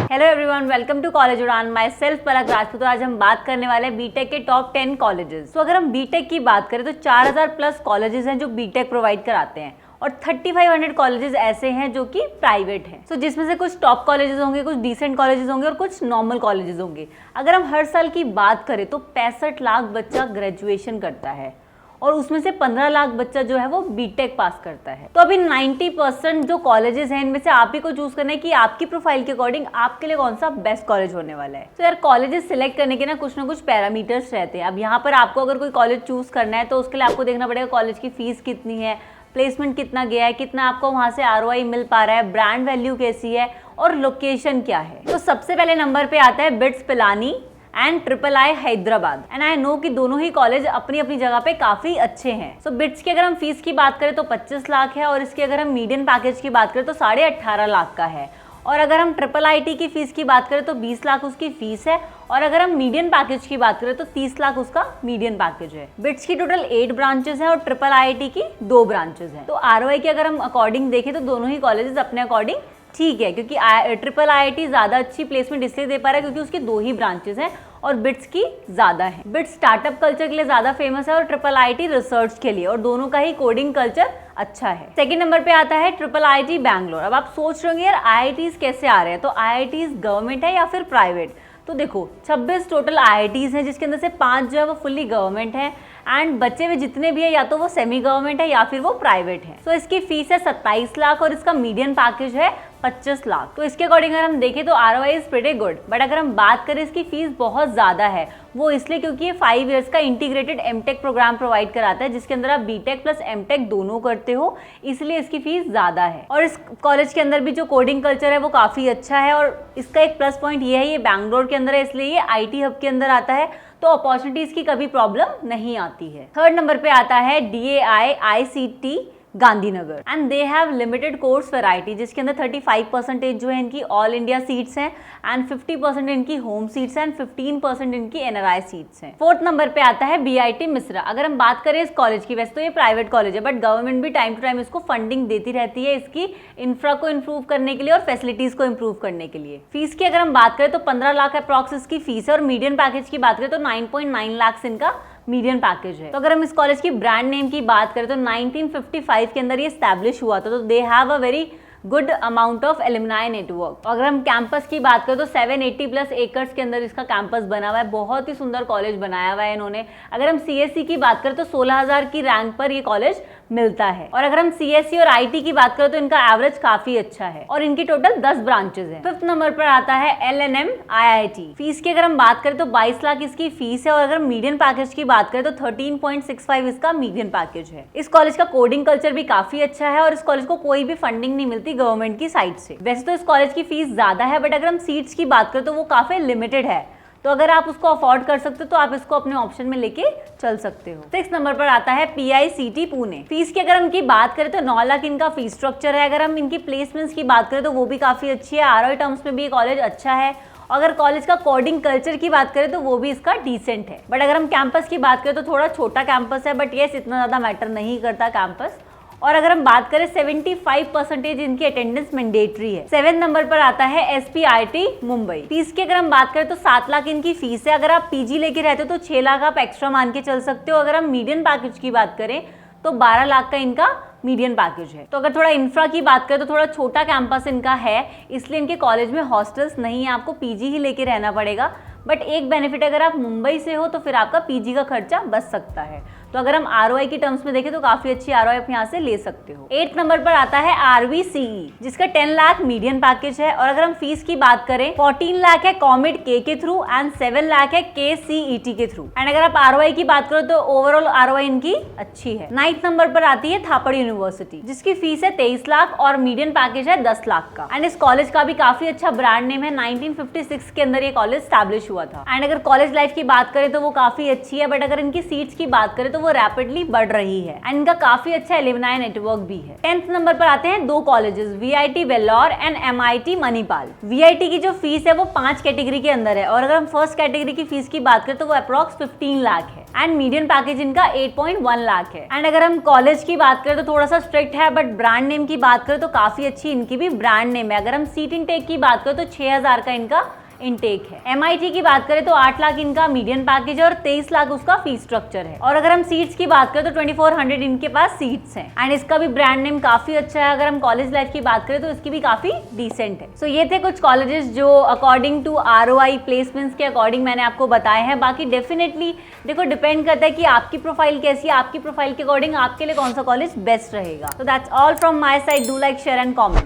Hello everyone, welcome to college Udaan. Myself Palak Rajput. आज हम बात करने वाले हैं बीटेक के टॉप 10 कॉलेजेस। तो अगर हम बीटेक की बात करें तो 4000 प्लस कॉलेजेस हैं जो बीटेक प्रोवाइड कराते हैं और 3500 कॉलेजेस ऐसे हैं जो कि प्राइवेट हैं। तो जिसमें से कुछ टॉप कॉलेजेस होंगे, कुछ डिसेंट कॉलेजेस होंगे और कुछ नॉर्मल कॉलेजेस होंगे। अगर हम हर साल की बात करें तो 65 लाख बच्चा ग्रेजुएशन करता है और उसमें से 15 लाख बच्चा जो है वो बीटेक पास करता है। तो अभी 90% जो कॉलेजेस हैं इनमें से आप ही को चूज करना है कि आपकी प्रोफाइल के अकॉर्डिंग आपके लिए कौन सा बेस्ट कॉलेज होने वाला है। तो यार कॉलेजेस सिलेक्ट करने के ना कुछ पैरामीटर्स रहते हैं। अब यहाँ पर आपको अगर कोई कॉलेज चूज करना है तो उसके लिए आपको देखना पड़ेगा कॉलेज की फीस कितनी है, प्लेसमेंट कितना गया है, कितना आपको वहां से ROI मिल पा रहा है, ब्रांड वैल्यू कैसी है और लोकेशन क्या है। तो सबसे पहले नंबर पे आता है bits Pilani and III Hyderabad. And I know कि दोनों ही कॉलेज अपनी अपनी जगह पे काफी अच्छे हैं। सो बिट्स की अगर हम फीस की बात करें तो 25 लाख है और इसकी अगर हम मीडियन पैकेज की बात करें तो 18.5 लाख का है। और अगर हम IIIT की फीस की बात करें तो 20 लाख उसकी फीस है और अगर हम मीडियन पैकेज की बात करें तो 30 लाख उसका मीडियन पैकेज है। बिट्स की टोटल 8 ब्रांचेस हैं और IIIT की 2 ब्रांचेस हैं। तो ROI की अगर हम अकॉर्डिंग देखें तो दोनों ही कॉलेजेस अपने अकॉर्डिंग ठीक है, क्योंकि IIIT ज्यादा अच्छी प्लेसमेंट इसलिए दे पा रहा है क्योंकि उसके 2 ही ब्रांचेस हैं और बिट्स की ज्यादा है। बिट्स स्टार्टअप कल्चर के लिए ज्यादा फेमस है और IIIT रिसर्च के लिए, और दोनों का ही कोडिंग कल्चर अच्छा है। सेकंड नंबर पे आता है IIIT बैंगलोर। अब आप सोच रहे होंगे यार IITs कैसे आ रहे हैं, तो IITs गवर्नमेंट है या फिर प्राइवेट। तो देखो 26 टोटल IITs हैं जिसके अंदर से 5 जो है वो फुल्ली गवर्नमेंट है एंड बचे हुए जितने भी है या तो वो सेमी गवर्नमेंट है या फिर वो प्राइवेट है। तो इसकी फीस है 27 लाख और इसका मीडियन पैकेज है 25 लाख। तो इसके अकॉर्डिंग अगर हम देखें तो ROI is pretty good. But अगर हम बात करें इसकी फीस बहुत ज्यादा है, वो इसलिए क्योंकि ये 5 इयर्स का इंटीग्रेटेड MTech प्रोग्राम प्रोवाइड कराता है जिसके अंदर आप बीटेक प्लस MTech दोनों करते हो, इसलिए इसकी फीस ज्यादा है। और इस कॉलेज के अंदर भी जो कोडिंग कल्चर है वो काफी अच्छा है और इसका एक प्लस पॉइंट ये है ये बैंगलोर के अंदर है, इसलिए ये IT हब के अंदर आता है तो अपॉर्चुनिटीज की कभी प्रॉब्लम नहीं आती है। थर्ड नंबर पे आता है DAI ICT Gandhinagar and they have limited course variety जिसके अंदर 35% जो है इनकी ऑल इंडिया सीट्स हैं एंड 50% इनकी होम सीट्स हैं एंड 15% इनकी NRI सीट्स हैं। फोर्थ नंबर पे आता है BIT मिश्रा। अगर हम बात करें इस कॉलेज की, वैसे तो ये प्राइवेट कॉलेज है बट गवर्नमेंट भी टाइम टू टाइम इसको फंडिंग देती रहती है इसकी इंफ्रा को इम्प्रूव करने के लिए और फैसिलिटीज को इम्प्रूव करने के लिए। फीस की अगर हम बात करें तो 15 लाख अप्रॉक्स इसकी फीस है और मीडियन पैकेज की बात करें तो 9.9 लाख इनका मीडियन पैकेज है। तो अगर हम इस कॉलेज की ब्रांड नेम की बात करें तो 1955 के अंदर ये एस्टैब्लिश हुआ था, तो they have a very good amount of alumni network. अगर हम कैंपस की बात करें तो 780 प्लस एकर्स के अंदर इसका कैंपस बना हुआ है। बहुत ही सुंदर कॉलेज बनाया हुआ है इन्होंने। अगर हम CSE की बात करें तो 16000 की रैंक पर ये कॉलेज मिलता है और अगर हम CSE और IT की बात करें तो इनका एवरेज काफी अच्छा है और इनकी टोटल 10 ब्रांचेस हैं। फिफ्थ नंबर पर आता है LNM IIT। फीस की अगर हम बात करें तो 22 लाख इसकी फीस है और अगर मीडियन पैकेज की बात करें तो 13.65 इसका मीडियन पैकेज है। इस कॉलेज का कोडिंग कल्चर भी काफी अच्छा है और इस कॉलेज को कोई भी फंडिंग नहीं मिलती गवर्नमेंट की साइड से। वैसे तो इस कॉलेज की फीस ज्यादा है बट अगर हम सीट्स की बात करें तो वो काफी लिमिटेड है, तो अगर आप उसको अफोर्ड कर सकते हो तो आप इसको अपने ऑप्शन में लेके चल सकते हो। 6 नंबर पर आता है PICT पुणे। फीस की अगर हम इनकी बात करें तो 9 लाख इनका फीस स्ट्रक्चर है। अगर हम इनकी प्लेसमेंट्स की बात करें तो वो भी काफी अच्छी है। ROI टर्म्स में भी ये कॉलेज अच्छा है। अगर कॉलेज का कोडिंग कल्चर की बात करें तो वो भी इसका डिसेंट है। बट अगर हम कैंपस की बात करें तो थोड़ा छोटा कैंपस है बट येस इतना ज्यादा मैटर नहीं करता कैंपस। और अगर हम बात करें 75% इनकी अटेंडेंस मैंडेटरी है। 7 नंबर पर आता है SPIT मुंबई। फीस की अगर हम बात करें तो 7 लाख इनकी फीस है। अगर आप PG लेके रहते हो तो 6 लाख आप एक्स्ट्रा मान के चल सकते हो। अगर हम मीडियन पैकेज की बात करें तो 12 लाख का इनका मीडियन पैकेज है। तो अगर थोड़ा इंफ्रा की बात करें तो थोड़ा छोटा कैंपस इनका है, इसलिए इनके कॉलेज में हॉस्टल्स नहीं है, आपको PG ही लेके रहना पड़ेगा। बट एक बेनिफिट अगर आप मुंबई से हो तो फिर आपका PG का खर्चा बच सकता है। तो अगर हम ROI की टर्म्स में देखें तो काफी अच्छी ROI आप यहाँ से ले सकते हो। 8 नंबर पर आता है RVCE जिसका 10 लाख मीडियन पैकेज है और अगर हम फीस की बात करें 14 लाख है कॉमेड के थ्रू एंड 7 लाख है KCET के थ्रू। एंड अगर आप ROI की बात करो तो ओवरऑल ROI इनकी अच्छी है। 9th नंबर पर आती है थापड़ यूनिवर्सिटी जिसकी फीस है 23 लाख और मीडियन पैकेज है 10 लाख का। एंड इस कॉलेज का भी काफी अच्छा ब्रांड नेम है। 1956 के अंदर ये कॉलेज स्टैब्लिश हुआ था। एंड अगर कॉलेज लाइफ की बात करें तो वो काफी अच्छी है बट अगर इनकी सीट्स की बात करें तो तो वो रैपिडली बढ़ रही है एंड इनका काफी अच्छा एलुमनाई नेटवर्क भी है। 10th नंबर पर आते हैं दो colleges, VIT Vellore and MIT Manipal. VIT की जो फीस है वो 5 कैटेगरी के अंदर है और अगर हम फर्स्ट कैटेगरी की फीस की बात करें तो वो अप्रॉक्स 15 लाख है एंड मीडियम पैकेज इनका 8.1 लाख है। एंड अगर हम कॉलेज की बात करें तो थोड़ा सा स्ट्रिक्ट है, बट ब्रांड नेम की बात करें तो काफी अच्छी इनकी भी ब्रांड नेम है। अगर हम सीट इनटेक की बात करें तो 6000 का इनका इनटेक है। MIT की बात करें तो 8 लाख इनका मीडियम पैकेज है और 23 लाख उसका फीस स्ट्रक्चर है। और अगर हम सीट्स की बात करें तो 2400 इनके पास सीट्स हैं एंड इसका भी ब्रांड नेम काफी अच्छा है। अगर हम कॉलेज लाइफ की बात करें तो इसकी भी काफी डिसेंट है। सो ये थे कुछ कॉलेजेस जो अकॉर्डिंग टू ROI प्लेसमेंट्स के अकॉर्डिंग मैंने आपको बताए हैं। बाकी डेफिनेटली देखो डिपेंड करता है कि आपकी प्रोफाइल कैसी है, आपकी प्रोफाइल के अकॉर्डिंग आपके लिए कौन सा कॉलेज बेस्ट रहेगा। तो that's all from my side. Do like, share and comment.